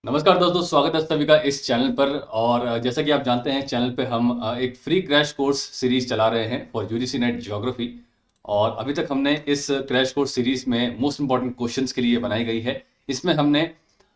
नमस्कार दोस्तों, स्वागत है सभी का इस चैनल पर। और जैसा कि आप जानते हैं, चैनल पे हम एक फ्री क्रैश कोर्स सीरीज चला रहे हैं फॉर यूजीसी नेट ज्योग्राफी। और अभी तक हमने इस क्रैश कोर्स सीरीज में मोस्ट इंपॉर्टेंट क्वेश्चंस के लिए बनाई गई है। इसमें हमने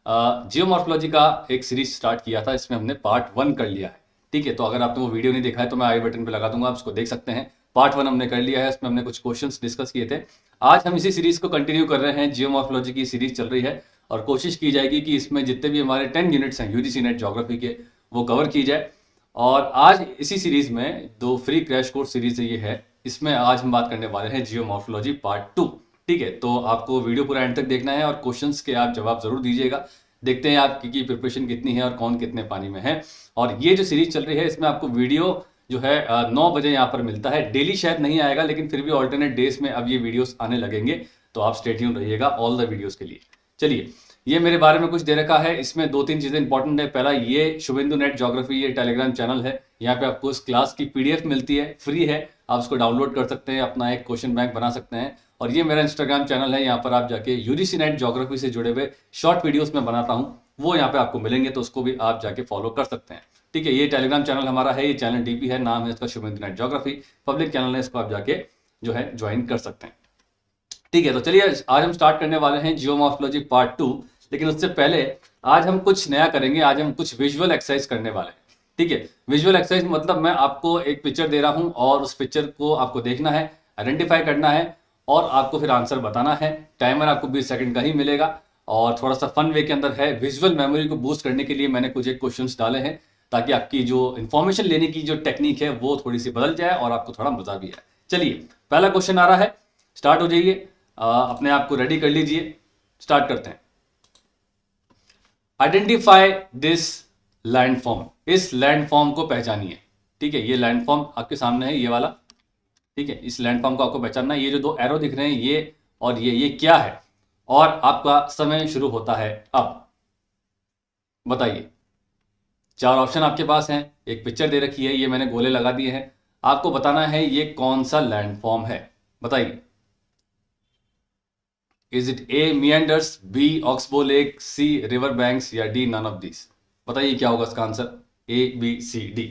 जियोमॉर्फोलॉजी का एक सीरीज स्टार्ट किया था, इसमें हमने पार्ट 1 कर लिया है। ठीक है, तो अगर आपने वो वीडियो नहीं देखा है तो मैं आई बटन पे लगा दूंगा, आप उसको देख सकते हैं। पार्ट 1 हमने कर लिया है, उसमें हमने कुछ क्वेश्चंस डिस्कस किए थे। आज हम इसी सीरीज को कंटिन्यू कर रहे हैं, जियोमॉर्फोलॉजी की सीरीज चल रही है। और कोशिश की जाएगी कि इसमें जितने भी हमारे 10 यूनिट्स हैं यूजीसी नेट ज्योग्राफी के, वो कवर की जाए। और आज इसी सीरीज में दो फ्री क्रैश कोर्स सीरीज ये है, इसमें आज हम बात करने वाले हैं जियोमॉर्फोलॉजी पार्ट 2। ठीक है, तो आपको वीडियो पूरा एंड तक देखना है और क्वेश्चंस के आप जवाब जरूर दीजिएगा। देखते हैं आपकी प्रिपरेशन कितनी है और कौन कितने पानी में है। और ये जो सीरीज चल रही है, इसमें आपको वीडियो जो है 9 बजे यहाँ पर मिलता है। डेली शायद नहीं आएगा, लेकिन फिर भी ऑल्टरनेट डेज में अब ये वीडियोस आने लगेंगे, तो आप स्टे ट्यून रहिएगा ऑल द वीडियोस के लिए। चलिए, ये मेरे बारे में कुछ दे रखा है, इसमें 2-3 चीजें इंपॉर्टेंट है। पहला, ये शुभेंदु नेट ज्योग्राफी ये टेलीग्राम चैनल है। यहाँ पे आपको इस क्लास की पीडीएफ मिलती है, फ्री है, आप उसको डाउनलोड कर सकते हैं, अपना एक क्वेश्चन बैंक बना सकते हैं। और ये मेरा इंस्टाग्राम चैनल है, यहाँ पर आप जाके यूजीसी नेट ज्योग्राफी से जुड़े हुए शॉर्ट वीडियोस में बनाता हूँ, वो यहाँ पे आपको मिलेंगे, तो उसको भी आप जाके फॉलो कर सकते हैं। ठीक है, ये टेलीग्राम चैनल हमारा है, ये चैनल डीपी है, नाम है इसका Shubhendu net geography, public channel है, इसको आप जाके जो है ज्वाइन कर सकते हैं। ठीक है, तो चलिए आज हम स्टार्ट करने वाले हैं जियोमॉर्फोलॉजी पार्ट 2। लेकिन उससे पहले आज हम कुछ नया करेंगे, आज हम कुछ विजुअल एक्सरसाइज करने वाले हैं। ठीक है, विजुअल एक्सरसाइज मतलब मैं आपको एक पिक्चर दे रहा हूं और उस पिक्चर को आपको देखना है, आइडेंटिफाई करना है और आपको फिर आंसर बताना है। टाइमर आपको 20 सेकंड का ही मिलेगा और थोड़ा सा फन वे के अंदर है। विजुअल मेमोरी को बूस्ट करने के लिए मैंने कुछ एक क्वेश्चन डाले हैं, ताकि आपकी जो इंफॉर्मेशन लेने की जो टेक्निक है वो थोड़ी सी बदल जाए और आपको थोड़ा मजा भी आए। चलिए, पहला क्वेश्चन आ रहा है, स्टार्ट हो जाइए, अपने आप को रेडी कर लीजिए, स्टार्ट करते हैं। आइडेंटिफाई दिस लैंडफॉर्म, इस लैंडफॉर्म को पहचानिए। ठीक है, ये लैंडफॉर्म आपके सामने है, ये वाला। ठीक है, इस लैंडफॉर्म को आपको पहचानना है। ये जो दो एरो दिख रहे हैं, ये और ये क्या है? और आपका समय शुरू होता है अब। बताइए, 4 ऑप्शन आपके पास हैं, एक पिक्चर दे रखी है, ये मैंने गोले लगा दिए हैं, आपको बताना है ये कौन सा लैंडफॉर्म है। बताइए, is it a meanders, b oxbow lake, c river banks या डी नन ऑफ दिस? बताइए क्या होगा इसका answer, A B C D.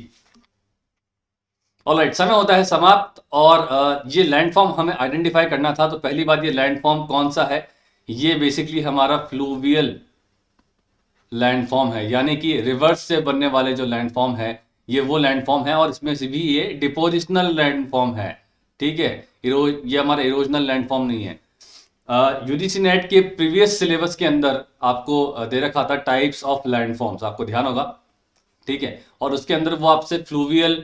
Alright, समय होता है समाप्त। और ये लैंडफॉर्म हमें आइडेंटिफाई करना था, तो पहली बात, ये लैंडफॉर्म कौन सा है? ये बेसिकली हमारा फ्लूवियल लैंडफॉर्म है, यानी कि रिवर्स से बनने वाले जो लैंडफॉर्म है, ये वो लैंडफॉर्म है। और इसमें से भी ये डिपोजिशनल लैंडफॉर्म है। ठीक है, ये हमारा इरोजनल लैंडफॉर्म नहीं है। यूजीसी नेट के प्रीवियस सिलेबस के अंदर आपको दे रखा था टाइप्स ऑफ लैंडफॉर्म्स, आपको ध्यान होगा। ठीक है, और उसके अंदर वो आपसे फ्लूवियल,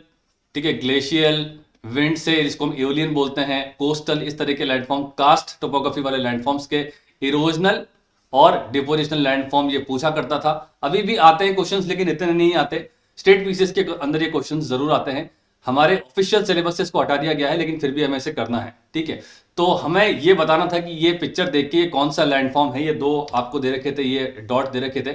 ठीक है, ग्लेशियल, विंड से, जिसको हम एओलियन बोलते हैं, कोस्टल, इस तरह के लैंडफॉर्म, कास्ट टोपोग्राफी वाले लैंडफॉर्म्स के इरोजनल और डिपोजिशनल लैंडफॉर्म ये पूछा करता था। अभी भी आते हैं क्वेश्चंस, लेकिन इतने नहीं आते। स्टेट पीसीएस के अंदर ये क्वेश्चंस जरूर आते हैं। हमारे ऑफिशियल सिलेबस से इसको हटा दिया गया है, लेकिन फिर भी हमें इसे करना है। ठीक है, तो हमें ये बताना था कि ये पिक्चर देख के कौन सा लैंडफॉर्म है। ये दो आपको दे रखे थे, ये डॉट दे रखे थे,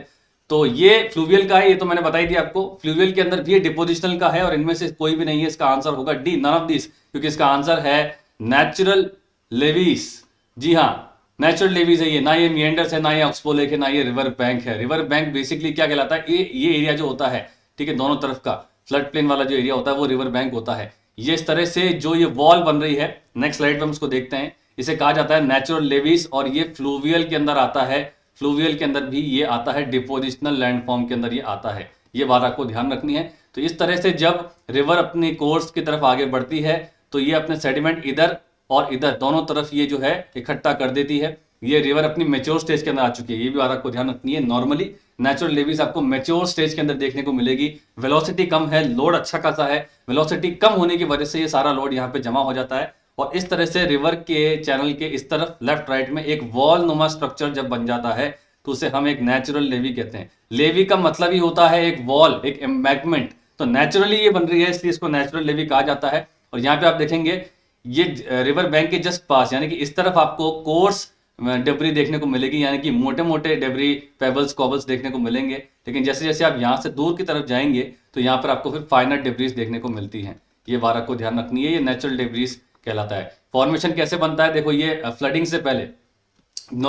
तो ये फ्लूवियल का है, ये तो मैंने बताई दिया आपको। फ्लूवियल के अंदर भी ये डिपोजिशनल का है, और इनमें से कोई भी नहीं है। इसका आंसर होगा डी, नन ऑफ दिस, क्योंकि इसका आंसर है नेचुरल लेवीज। जी हाँ, नेचुरल लेवीज है ये, ना ये मियंडर्स है, ना ये ऑक्सबो लेक है, ना ये रिवर बैंक है। रिवर बैंक बेसिकली क्या कहलाता है? ये एरिया जो होता है, ठीक है, दोनों तरफ का फ्लड प्लेन वाला जो एरिया होता है, वो रिवर बैंक होता है। ये इस तरह से जो ये वॉल बन रही है, नेक्स्ट स्लाइड पे हम उसको देखते हैं, इसे कहा जाता है नेचुरल लेवीज। और ये फ्लूवियल के अंदर आता है, फ्लूवियल के अंदर भी ये आता है, डिपोजिशनल लैंडफॉर्म के अंदर ये आता है। ये बात आपको ध्यान रखनी है। तो इस तरह से जब रिवर अपनी कोर्स की तरफ आगे बढ़ती है, तो ये अपने सेडिमेंट इधर और इधर दोनों तरफ ये जो है इकट्ठा कर देती है। ये रिवर अपनी मेच्योर स्टेज के अंदर आ चुकी है, ये भी बात आपको ध्यान रखनी है। नॉर्मली नेचुरल लेवीज आपको मेच्योर स्टेज के अंदर देखने को मिलेगी। वेलोसिटी कम है, लोड अच्छा खासा है, वेलोसिटी कम होने की वजह से ये सारा लोड यहाँ पे जमा हो जाता है। और इस तरह से रिवर के चैनल के इस तरफ लेफ्ट राइट में एक वॉल नुमा स्ट्रक्चर जब बन जाता है, तो उसे हम एक नेचुरल लेवी कहते हैं। लेवी का मतलब ही होता है एक वॉल, एक एम्बैंकमेंट। तो नेचुरली ये बन रही है, इसलिए इसको नेचुरल लेवी कहा जाता है। और यहाँ पे आप देखेंगे, ये रिवर बैंक के जस्ट पास, यानी कि इस तरफ आपको कोर्स डेब्री देखने को मिलेगी, यानी कि मोटे मोटे डेब्री, पेबल्स, कॉबल्स देखने को मिलेंगे। लेकिन जैसे जैसे आप यहाँ से दूर की तरफ जाएंगे, तो यहाँ पर आपको फिर फाइनर डेब्रीज देखने को मिलती हैं। ये बात आपको ध्यान रखनी है, ये नेचुरल डेब्रीज कहलाता है। फॉर्मेशन कैसे बनता है? देखो, ये फ्लडिंग से पहले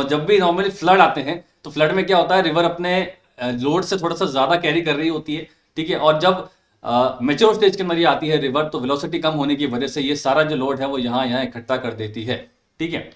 जब भी नॉर्मली फ्लड आते हैं, तो फ्लड में क्या होता है, रिवर अपने लोड से थोड़ा सा ज्यादा कैरी कर रही होती है, ठीक है। और जब मेच्योर स्टेज के अंदर ये आती है रिवर, तो वेलोसिटी कम होने की वजह से ये सारा जो लोड है वो यहाँ यहाँ इकट्ठा कर देती है, ठीक है।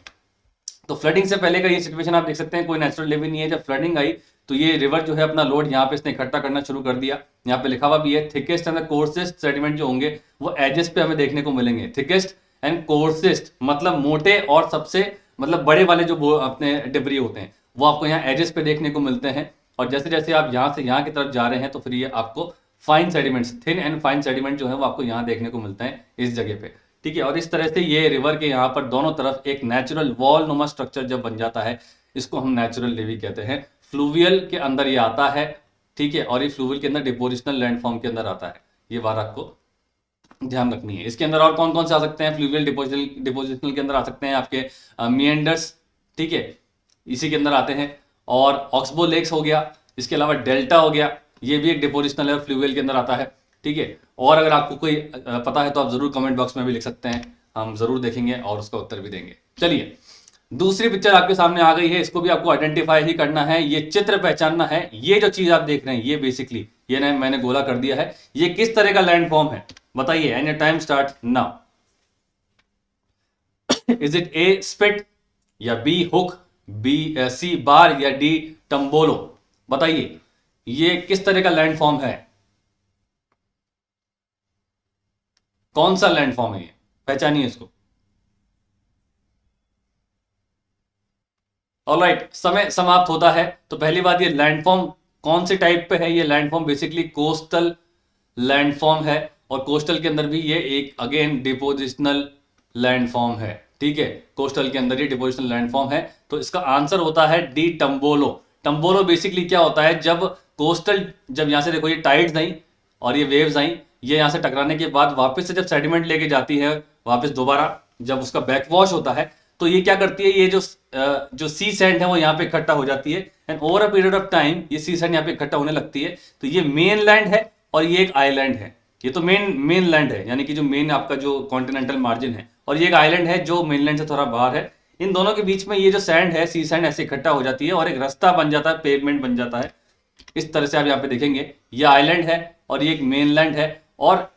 तो फ्लडिंग से पहले का ये सिचुएशन आप देख सकते हैं, कोई नेचुरल लेवल नहीं है। जब फ्लडिंग आई तो ये रिवर जो है अपना लोड यहाँ पे इसने इकट्ठा करना शुरू कर दिया। यहाँ पे लिखा हुआ भी है थिकेस्ट एंड कोर्सेस्ट सेडिमेंट जो होंगे वो एजेस पे हमें देखने को मिलेंगे। थिकेस्ट एंड कोर्सेस्ट मतलब मोटे और सबसे मतलब बड़े वाले जो अपने डिब्री होते हैं वो आपको यहाँ एजेस पे देखने को मिलते हैं। और जैसे जैसे आप यहाँ से यहाँ की तरफ जा रहे हैं तो फिर ये आपको fine sediments, thin and fine sediment जो है वो आपको यहाँ देखने को मिलते हैं इस जगह पे, ठीक है। और इस तरह से ये रिवर के यहाँ पर दोनों तरफ एक नेचुरल वॉल नुमा स्ट्रक्चर जब बन जाता है, इसको हम नेचुरल लेवी कहते हैं। फ्लूवियल के अंदर ये आता है, ठीक है। और ये फ्लूवियल के अंदर डिपोजिशनल लैंडफॉर्म के अंदर आता है, ये बात आपको ध्यान रखनी है। इसके अंदर और कौन कौन से आ सकते हैं? फ्लूवियल डिपोजिशनल के अंदर आ सकते हैं आपके मिएंडर्स, ठीक है, इसी के अंदर आते हैं। और ऑक्सबो लेक्स हो गया, इसके अलावा डेल्टा हो गया, ये भी एक डिपोजिशनल है, फ्लूवियल के अंदर आता है, ठीक है। और अगर आपको कोई पता है तो आप जरूर कमेंट बॉक्स में भी लिख सकते हैं, हम जरूर देखेंगे और उसका उत्तर भी देंगे। चलिए दूसरी पिक्चर आपके सामने आ गई है, इसको भी आपको आइडेंटिफाई ही करना है, ये चित्र पहचानना है। ये जो चीज आप देख रहे हैं ये बेसिकली ये ना मैंने गोला कर दिया है, ये किस तरह का लैंडफॉर्म है बताइए। And your time start now. Is it A spit या बी हुक, बी सी बार या डी टम्बोलो? बताइए ये किस तरह का लैंडफॉर्म है, कौन सा लैंडफॉर्म है ये, पहचानिए इसको। ऑलराइट, समय समाप्त होता है। तो पहली बात, ये लैंडफॉर्म कौन से टाइप पे है? ये लैंडफॉर्म बेसिकली कोस्टल लैंडफॉर्म है, और कोस्टल के अंदर भी ये एक अगेन डिपोजिशनल लैंडफॉर्म है, ठीक है। कोस्टल के अंदर ये डिपोजिशनल लैंडफॉर्म है, तो इसका आंसर होता है डी टम्बोलो। टम्बोलो बेसिकली क्या होता है, जब कोस्टल, जब यहां से देखो ये टाइड्स आई और ये वेव्स आई, ये यहां से टकराने के बाद वापस से जब सेडिमेंट लेके जाती है वापस दोबारा, जब उसका बैकवॉश होता है तो ये क्या करती है, ये जो सी सैंड है वो यहाँ पे इकट्ठा हो जाती है। And over a period of time ये सी सैंड यहाँ पे इकट्ठा होने लगती है। तो ये मेन लैंड है और ये एक आइलैंड है। ये तो मेन लैंड है, यानी कि जो मेन आपका जो कॉन्टिनेंटल मार्जिन है, और ये एक आइलैंड है जो मेनलैंड से थोड़ा बाहर है। इन दोनों के बीच में ये जो सैंड है, सी सैंड ऐसे इकट्ठा हो जाती है और एक रास्ता बन जाता है, पेवमेंट बन जाता है। इस तरह से आप यहाँ पे देखेंगे ये आइलैंड है और ये एक मेनलैंड है। और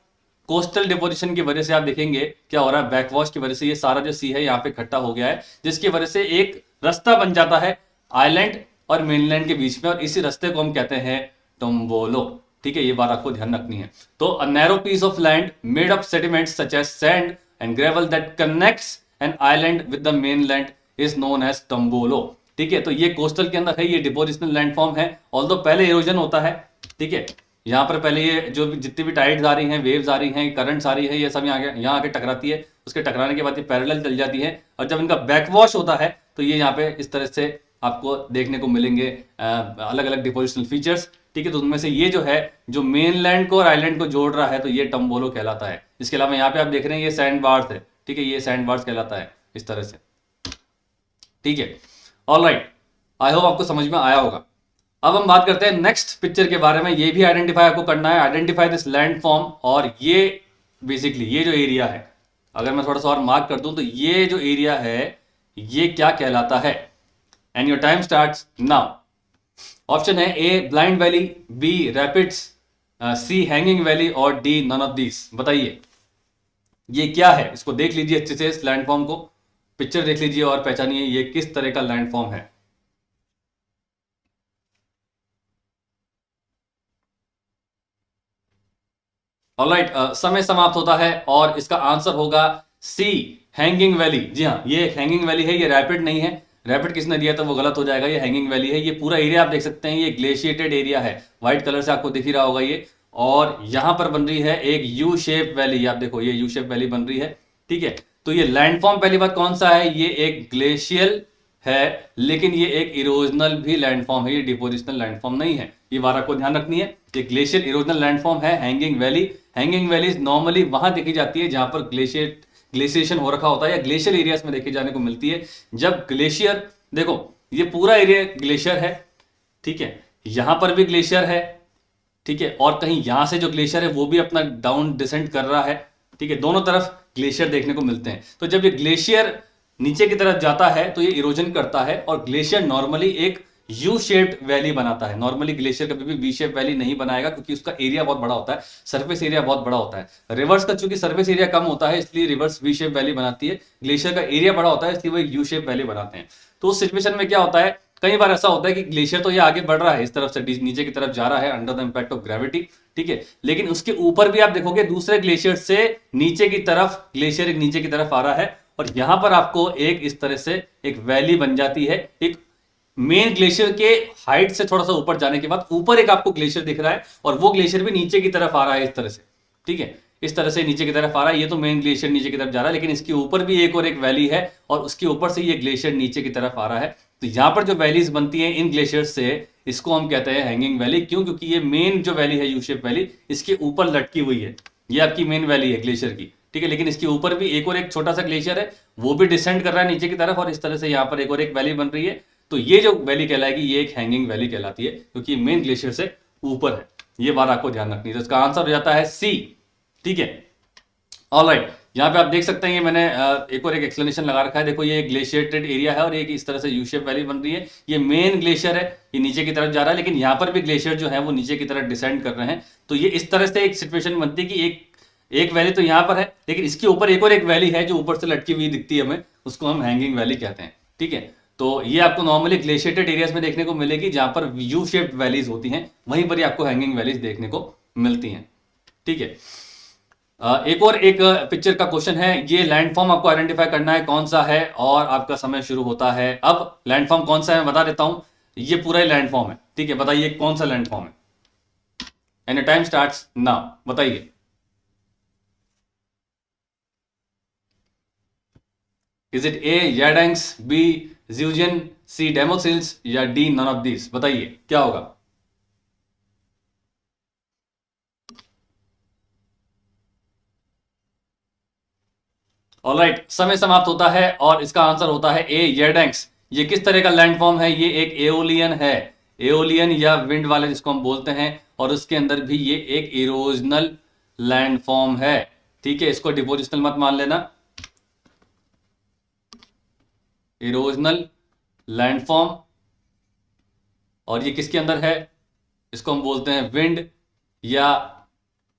कोस्टल डिपोजिशन की वजह से आप देखेंगे क्या हो रहा है, बैकवॉश की वजह से ये सारा जो सी है यहाँ पे इकट्ठा हो गया है, जिसकी वजह से एक रास्ता बन जाता है आइलैंड और मेनलैंड के बीच में, और इसी रास्ते को हम कहते हैं टम्बोलो, ठीक है। ये बात आपको ध्यान रखनी है। तो a narrow piece of land made of sediments such as sand and gravel that connects an island with the mainland is known as tombolo, ठीक है। तो ये कोस्टल के अंदर है, ये डिपोजिशनल लैंडफॉर्म है। ऑल्दो पहले इरोजन होता है, ठीक है। यहाँ पर पहले ये जो भी जितनी भी टाइड्स आ रही हैं, वेव्स आ रही हैं, करंट्स आ रही है, ये सब यहाँ आके टकराती है। उसके टकराने के बाद ये पैरेलल चल जाती है, और जब इनका बैकवॉश होता है तो ये यहाँ पे इस तरह से आपको देखने को मिलेंगे अलग अलग डिपोजिशनल फीचर्स, ठीक है। तो उनमें से ये जो है जो मेनलैंड को और आइलैंड को जोड़ रहा है, तो ये टम्बोलो कहलाता है। इसके अलावा यहाँ पे आप देख रहे हैं ये सैंड बार्स है, ठीक है, ये सैंड बार्स कहलाता है इस तरह से, ठीक है। ऑलराइट, आई होप आपको समझ में आया होगा। अब हम बात करते हैं नेक्स्ट पिक्चर के बारे में। ये भी आइडेंटिफाई आपको करना है, आइडेंटिफाई दिस लैंडफॉर्म। और ये बेसिकली ये जो एरिया है, अगर मैं थोड़ा सा और मार्क कर दूं तो ये जो एरिया है ये क्या कहलाता है। And your time starts now. Option है A blind valley, B rapids, C hanging valley, और डी नन ऑफ दिस। बताइए ये क्या है, इसको देख लीजिए अच्छे से, इस लैंडफॉर्म को, पिक्चर देख लीजिए और पहचानिए ये किस तरह का लैंडफॉर्म है। ऑलराइट, समय समाप्त होता है और इसका आंसर होगा सी हैंगिंग वैली। जी हाँ, ये हैंगिंग वैली है, ये रैपिड नहीं है। रैपिड किसने दिया था वो गलत हो जाएगा, ये हैंगिंग वैली है। ये पूरा एरिया आप देख सकते हैं, ये ग्लेशिएटेड एरिया है, व्हाइट कलर से आपको दिख ही रहा होगा ये। और यहां पर बन रही है एक यू शेप वैली, आप देखो ये यू शेप वैली बन रही है, ठीक है। तो ये लैंडफॉर्म पहली बात कौन सा है, ये एक ग्लेशियल है, लेकिन ये एक इरोजनल भी लैंडफॉर्म है, ये डिपोजिशनल लैंडफॉर्म नहीं है। ये बात आपको ध्यान रखनी है। ये ग्लेशियर इरोजनल लैंडफॉर्म है hanging valley. Hanging valleys normally वहां देखी जाती है जहां पर ग्लेशिएशन हो रखा होता है, या ग्लेशियर एरियाज में देखी जाने को मिलती है। जब ग्लेशियर, देखो ये पूरा एरिया ग्लेशियर है, ठीक है, यहां पर भी ग्लेशियर है, ठीक है, और कहीं यहां से जो ग्लेशियर है वो भी अपना डाउन डिसेंड कर रहा है, ठीक है, दोनों तरफ ग्लेशियर देखने को मिलते हैं। तो जब ये ग्लेशियर नीचे की तरफ जाता है तो ये इरोजन करता है, और ग्लेशियर नॉर्मली एक यू शेप्ड वैली बनाता है। नॉर्मली ग्लेशियर कभी भी वी शेप वैली नहीं बनाएगा क्योंकि उसका एरिया बहुत बड़ा होता है, सरफेस एरिया बहुत बड़ा होता है। रिवर्स का चूंकि सरफेस एरिया कम होता है इसलिए रिवर्स वी शेप वैली बनाती है, ग्लेशियर का एरिया बड़ा होता है इसलिए वो यू शेप वैली बनाते हैं। तो उस सिचुएशन में क्या होता है, कई बार ऐसा होता है कि ग्लेशियर तो ये आगे बढ़ रहा है, इस तरफ से नीचे की तरफ जा रहा है under the impact of gravity, ठीक है, लेकिन उसके ऊपर भी आप देखोगे दूसरे ग्लेशियर से नीचे की तरफ ग्लेशियर एक नीचे की तरफ आ रहा है और यहां पर आपको एक इस तरह से एक वैली बन जाती है। एक मेन ग्लेशियर के हाइट से थोड़ा सा ऊपर जाने के बाद ऊपर एक आपको ग्लेशियर दिख रहा है और वो ग्लेशियर भी नीचे की तरफ आ रहा है इस तरह से, ठीक है, इस तरह से नीचे की तरफ आ रहा है। ये तो मेन ग्लेशियर नीचे की तरफ जा रहा है लेकिन इसके ऊपर भी एक और एक वैली है और उसके ऊपर से ये ग्लेशियर नीचे की तरफ आ रहा है। तो यहां पर जो वैलीज बनती हैं इन ग्लेशियर से, इसको हम कहते हैं हैंगिंग वैली। क्यों? क्योंकि ये मेन जो वैली है यू शेप वैली इसके ऊपर लटकी हुई है, ये आपकी मेन वैली है ग्लेशियर की, ठीक है, लेकिन इसके ऊपर भी एक और एक छोटा सा ग्लेशियर है, वो भी डिसेंड कर रहा है नीचे की तरफ और इस तरह से यहां पर एक और एक वैली बन रही है। तो ये जो वैली कहलाएगी ये एक हैंगिंग वैली कहलाती है क्योंकि मेन ग्लेशियर से ऊपर है। ये बात आपको ध्यान रखनी है। तो इसका आंसर हो जाता है सी, ठीक है। ऑलराइट, यहाँ पे आप देख सकते हैं ये मैंने एक और एक एक्सप्लेनेशन लगा रखा है। देखो ये ग्लेशिएटेड एरिया है और एक इस तरह से यू शेप वैली बन रही है। ये मेन ग्लेशियर है, ये नीचे की तरफ जा रहा है लेकिन यहाँ पर भी ग्लेशियर जो है वो नीचे की तरफ डिसेंड कर रहे हैं। तो ये इस तरह से एक सिचुएशन बनती है कि एक वैली तो यहाँ पर है लेकिन इसके ऊपर एक और एक वैली है जो ऊपर से लटकी हुई दिखती है हमें, उसको हम हैंगिंग वैली कहते हैं, ठीक है। तो ये आपको नॉर्मली ग्लेशिएटेड एरियाज में देखने को मिलेगी जहां पर यू शेप्ड वैलीज होती हैं, वहीं पर ही आपको हैंगिंग वैलीज देखने को मिलती हैं, ठीक है। एक और एक पिक्चर का क्वेश्चन है, ये लैंडफॉर्म आपको आइडेंटिफाई करना है कौन सा है और आपका समय शुरू होता है अब। लैंडफॉर्म कौन सा है मैं बता देता हूं, ये पूरा ही लैंडफॉर्म है, ठीक है। बताइए कौन सा लैंडफॉर्म है, and your time starts now. बताइए इज इट ए याडेंक्स, बी ज्यूजियन, सी डेमोसिल्स या डी नन ऑफ दिस? बताइए क्या होगा। ऑलराइट, समय समाप्त होता है और इसका आंसर होता है ए येडेंक्स। ये किस तरह का लैंडफॉर्म है? ये एक एओलियन है, एओलियन या विंड वाले जिसको हम बोलते हैं, और उसके अंदर भी ये एक इरोजनल लैंडफॉर्म है, ठीक है। इसको डिपोजिशनल मत मान लेना, इरोजनल लैंडफॉर्म। और ये किसके अंदर है? इसको हम बोलते हैं विंड या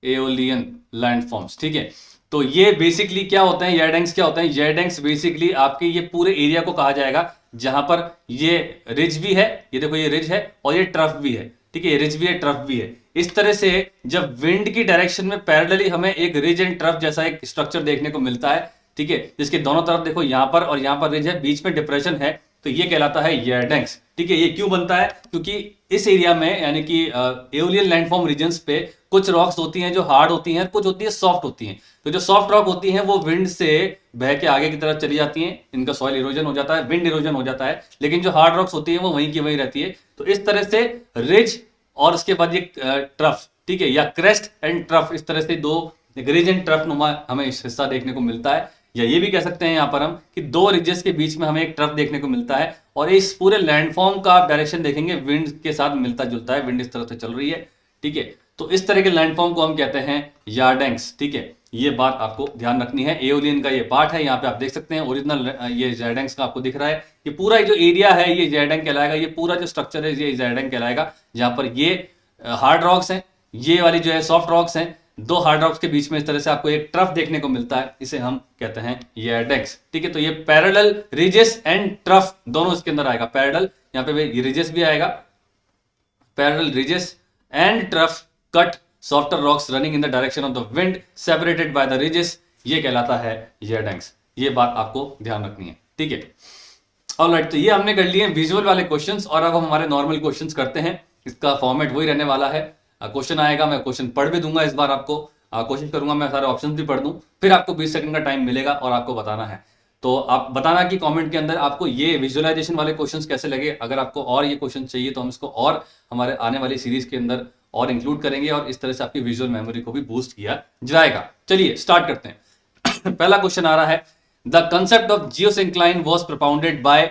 एओलियन लैंडफॉर्म्स, ठीक है। तो ये बेसिकली क्या होते हैं, येडेंक्स क्या होते हैं? येडेंक्स बेसिकली आपके ये पूरे एरिया को कहा जाएगा जहां पर ये रिज भी है, ये देखो ये रिज है और ये ट्रफ भी है, ठीक है, ये रिज भी है ट्रफ भी है। इस तरह से जब विंड की डायरेक्शन में पैरेलली हमें एक रिज एंड ट्रफ जैसा एक स्ट्रक्चर देखने को मिलता है, ठीक है, जिसके दोनों तरफ देखो यहां पर और यहां पर रिज है, बीच में डिप्रेशन है, तो ये कहलाता है येडेंक्स, ठीक है। ये क्यों बनता है? क्योंकि इस एरिया में यानी कि एओलियन लैंडफॉर्म रीजन्स पे कुछ रॉक्स होती हैं जो हार्ड होती हैं, कुछ होती है सॉफ्ट होती हैं। तो जो सॉफ्ट रॉक होती हैं वो विंड से बह के आगे की तरफ चली जाती हैं, इनका सॉइल इरोजन हो जाता है, विंड इरोजन हो जाता है, लेकिन जो हार्ड रॉक्स होती हैं वो वहीं की वहीं रहती है। तो इस तरह से रिज और उसके बाद ये ट्रफ, ठीक है, या क्रेस्ट एंड ट्रफ, इस तरह से दो रिज एंड ट्रफ नुमा हमें इस हिस्सा देखने को मिलता है। या ये भी कह सकते हैं यहां पर हम कि दो रिजेस के बीच में हमें एक ट्रफ देखने को मिलता है और इस पूरे लैंडफॉर्म का आप डायरेक्शन देखेंगे विंड के साथ मिलता जुलता है, विंड इस तरह से चल रही है, ठीक है। तो इस तरह के लैंडफॉर्म को हम कहते हैं यार्डेंक्स, ठीक है। ये बात आपको ध्यान रखनी है। एओलियन का ये पार्ट है, यहाँ पे आप देख सकते हैं ओरिजिनल ये यार्डेंक्स का आपको दिख रहा है। ये पूरा जो एरिया है ये यार्डेंक कहलाएगा, ये पूरा जो स्ट्रक्चर है ये यार्डेंक कहलाएगा, जहां पर ये हार्ड रॉक्स हैं, ये वाली जो है सॉफ्ट रॉक्स हैं, दो हार्ड रॉक्स के बीच में इस तरह से आपको एक ट्रफ देखने को मिलता है, इसे हम कहते हैं यार्डेंक्स, ठीक है। तो ये पैरेलल रिजेस एंड ट्रफ दोनों इसके अंदर आएगा, पैरेलल यहाँ पे रिजेस भी आएगा, parallel ridges and trough cut softer rocks running in the direction of the wind separated by the ridges, ये कहलाता है यार्डेंक्स। ये बात आपको ध्यान रखनी है, ठीक है। ऑलराइट, तो ये हमने कर लिए विजुअल वाले क्वेश्चंस और अब हम हमारे नॉर्मल क्वेश्चंस करते हैं। इसका फॉर्मेट वही रहने वाला है, क्वेश्चन आएगा, मैं क्वेश्चन पढ़ भी दूंगा इस बार आपको, कोशिश करूंगा मैं सारे ऑप्शंस भी पढ़ दूं, फिर आपको 20 सेकंड का टाइम मिलेगा और आपको बताना है। तो आप बताना कि कमेंट के अंदर आपको ये विजुअलाइजेशन वाले क्वेश्चंस कैसे लगे। अगर आपको और ये क्वेश्चन चाहिए तो हम इसको और हमारे आने वाली सीरीज के अंदर और इंक्लूड करेंगे और इस तरह से आपकी विजुअल मेमोरी को भी बूस्ट किया जाएगा। चलिए स्टार्ट करते हैं। पहला क्वेश्चन आ रहा है, the concept of geosyncline was propounded bye,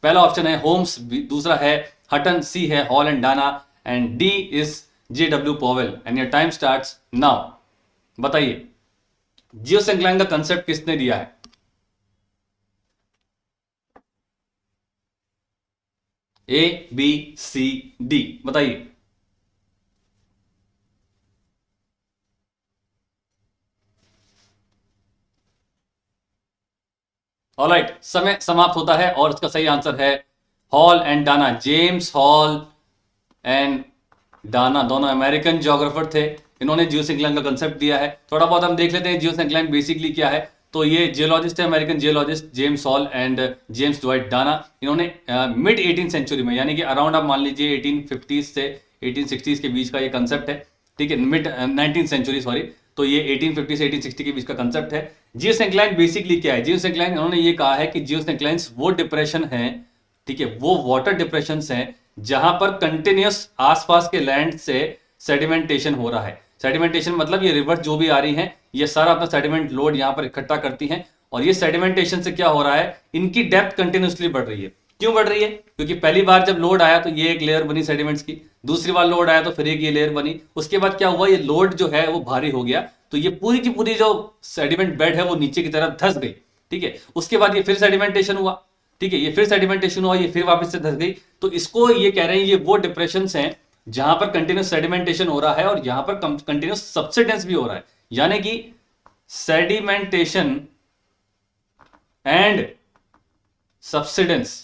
पहला ऑप्शन है होम्स, दूसरा है हटन, सी है hall and Dana, and D is J.W. Powell, and your time starts now. बताइए जियोसिंक्लाइन का कंसेप्ट किसने दिया है? ABCD बताइए। ऑलराइट, समय समाप्त होता है और इसका सही आंसर है hall and Dana. James hall and Dana दोनों अमेरिकन ज्योग्राफर थे। इन्होंने जियोसिंक्लाइन का कंसेप्ट दिया है। थोड़ा बहुत हम देख लेते हैं जियोसिंक्लाइन बेसिकली क्या है। तो ये जियोलॉजिस्ट है, American geologist James hall and James Dwight Dana. इन्होंने मिड 18 सेंचुरी में, यानी कि अराउंड आप मान लीजिए 1850 से 1860 के बीच का ये कंसेप्ट है। ठीक है, मिड 19 सेंचुरी सॉरी। तो ये 1850 से 1860 के बीच का कंसेप्ट है। जियोसिंक्लाइन बेसिकली क्या है? जियोसिंक्लाइन इन्होंने ये कहा है कि जियोसिंक्लाइंस वो डिप्रेशन है, ठीक है, वो वाटर डिप्रेशन हैं जहां पर कंटिन्यूस आसपास के लैंड से सेडिमेंटेशन हो रहा है। सेडिमेंटेशन मतलब ये रिवर्स जो भी आ रही हैं, ये सारा अपना सेडिमेंट लोड यहां पर इकट्ठा करती हैं। और ये सेडिमेंटेशन से क्या हो रहा है, इनकी डेप्थ कंटिन्यूसली बढ़ रही है। क्यों बढ़ रही है? क्योंकि पहली बार जब लोड आया तो ये एक लेयर बनी सेडिमेंट्स की, दूसरी बार लोड आया तो फिर एक ये लेयर बनी, उसके बाद क्या हुआ, ये लोड जो है वो भारी हो गया, तो ये पूरी की पूरी जो सेडिमेंट बेड है वो नीचे की तरफ धंस गई। ठीक है, उसके बाद ये फिर सेडिमेंटेशन हुआ। ठीक है, ये फिर सेडिमेंटेशन हुआ, ये फिर वापस से धस गई। तो इसको ये कह रहे हैं ये वो डिप्रेशन हैं जहां पर कंटिन्यूस सेडिमेंटेशन हो रहा है और यहां पर कंटिन्यूस सब्सिडेंस भी हो रहा है। यानी कि सेडिमेंटेशन एंड सब्सिडेंस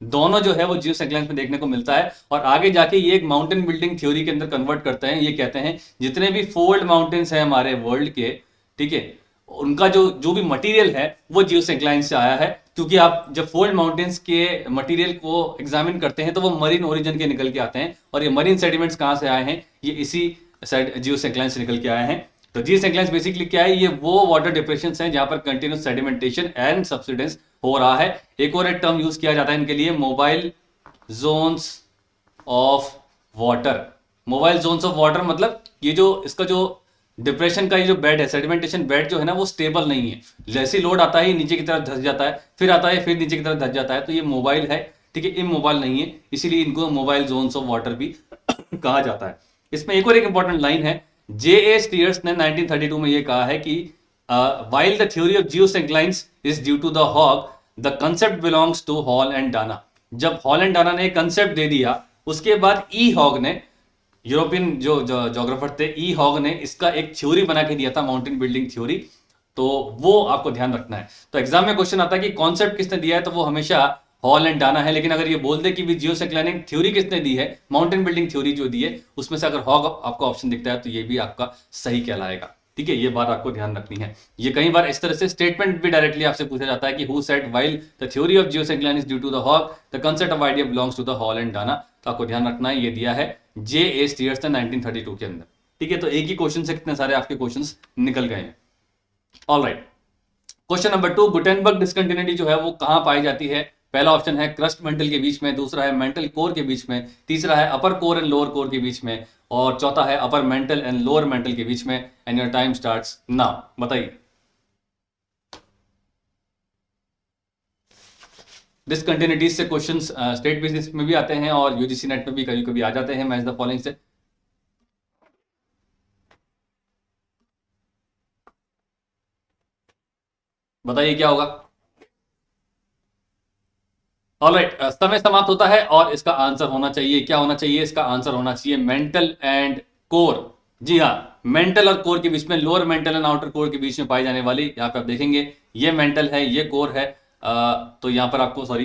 दोनों जो है वो जियोसिंक्लाइंस में देखने को मिलता है। और आगे जाके ये एक माउंटेन बिल्डिंग थ्योरी के अंदर कन्वर्ट करते हैं। ये कहते हैं जितने भी फोल्ड माउंटेन्स हैं हमारे वर्ल्ड के, ठीक है, उनका जो जो भी मटेरियल है वो जियोसिंक्लाइन से आया है। क्योंकि आप जब फोल्ड माउंटेन्स के मटेरियल को एग्जामिन करते हैं तो वो मरीन ओरिजिन के निकल के आते हैं। और ये मरीन सेडिमेंट्स कहां से आए हैं? ये इसी जियोसिंक्लाइन से निकल के आए हैं। तो जियोसिंक्लाइंस बेसिकली क्या है? ये वो वाटर डिप्रेशन हैं जहां पर कंटिन्यूस सेडिमेंटेशन एंड सब्सिडेंस हो रहा है। एक और एक टर्म यूज किया जाता है इनके लिए, mobile zones of water. Mobile zones of water मतलब ये जो इसका जो डिप्रेशन का ये जो बेड है, सेडिमेंटेशन बेड जो है ना, वो स्टेबल नहीं है। जैसे लोड आता है नीचे की तरफ धस जाता है, फिर आता है फिर नीचे की तरफ धस जाता है। तो ये मोबाइल है, ठीक है, इमोबाइल नहीं है, इसीलिए इनको मोबाइल जोन्स ऑफ वाटर भी कहा जाता है। इसमें एक और एक इंपॉर्टेंट लाइन है, J.A. स्टीयर्स ने 1932 में यह कहा है कि while the theory of geosynclines is due to the Hogg, the concept belongs to Hall and Dana। जब हॉल एंड डाना ने कंसेप्ट दे दिया, उसके बाद ई हॉग ने, यूरोपियन जो जोग्राफर थे, ई हॉग ने इसका एक थ्योरी बना के दिया था, माउंटेन बिल्डिंग थ्योरी। तो वो आपको ध्यान रखना है। तो एग्जाम में क्वेश्चन आता है कि कॉन्सेप्ट किसने दिया है, तो वो हमेशा हॉल एंड डाना है। लेकिन अगर ये बोल दे कि भी जियोसिंक्लाइनिक थ्योरी किसने दी है, माउंटेन बिल्डिंग थ्योरी जो दी है, उसमें से अगर हॉग आपको ऑप्शन दिखता है तो ये भी आपका सही कहलाएगा। ठीक है, ये बात आपको ध्यान रखनी है। ये कई बार इस तरह से स्टेटमेंट भी डायरेक्टली आपसे पूछा जाता है कि who said while the theory of geosyncline is due to the Haug, the concept of idea belongs to the Hall and Dana. तो आपको ध्यान रखना है, ये दिया है J.A. स्टीयर्स ने 1932 के अंदर। ठीक है, तो एक ही क्वेश्चन से कितने सारे आपके क्वेश्चंस निकल गए हैं। Alright, question number 2, Gutenberg discontinuity जो है वो कहां पाई जाती है? पहला ऑप्शन है क्रस्ट मेंटल के बीच में, दूसरा है मेंटल कोर के बीच में, तीसरा है अपर कोर एंड लोअर कोर के बीच में, और चौथा है upper mantle and lower mental के बीच में। And your time starts now, बताइए। डिस्कंटिन्यूटीज से क्वेश्चन स्टेट बेसिस में भी आते हैं और यूजीसी नेट में भी कभी कभी आ जाते हैं, मैच द फॉलोइंग से। बताइए क्या होगा। ऑलराइट, समय समाप्त होता है और इसका आंसर होना चाहिए, क्या होना चाहिए? इसका आंसर होना चाहिए मेंटल एंड कोर। जी हाँ, मेंटल और कोर के बीच में, lower mental and outer core के बीच में पाई जाने वाली, यहाँ पे आप देखेंगे ये मेंटल है, ये कोर है। तो यहाँ पर आपको सॉरी,